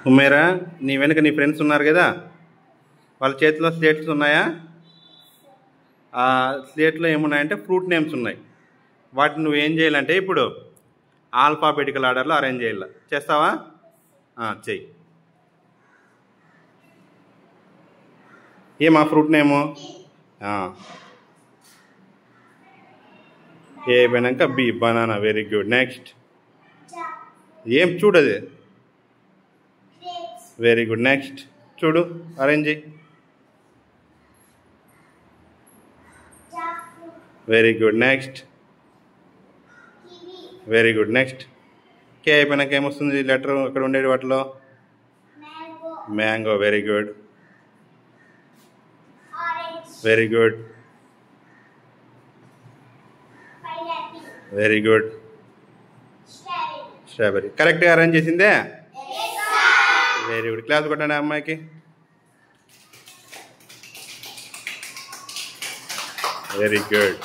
ఉమేరా, నీ వెనుక నీ ఫ్రెండ్స్ ఉన్నారు కదా, వాళ్ళ చేతిలో స్లేట్స్ ఉన్నాయా? ఆ స్లేట్లో ఏమున్నాయంటే ఫ్రూట్ నేమ్స్ ఉన్నాయి. వాటిని నువ్వేం చేయాలంటే ఇప్పుడు ఆల్ఫాబెటికల్ ఆర్డర్లో అరేంజ్ చేయాలి. చేస్తావా? చెయ్యి. ఏమా ఫ్రూట్ నేము? ఏ అయిపోయినాక B, banana. Very good. Next ఏం చూడది. Very good. నెక్స్ట్ చూడు, అరేంజ్ చేయి. Very good. Next. Very good. Next K అయిపోయినాక ఏమొస్తుంది లెటర్ అక్కడ ఉండేది వాటిలో? Mango. Very good. Very good. Very good. Strawberry. కరెక్ట్గా అరేంజ్ చేసిందే. Very good. క్లాస్ కొట్టండి అమ్మాయికి. Very good.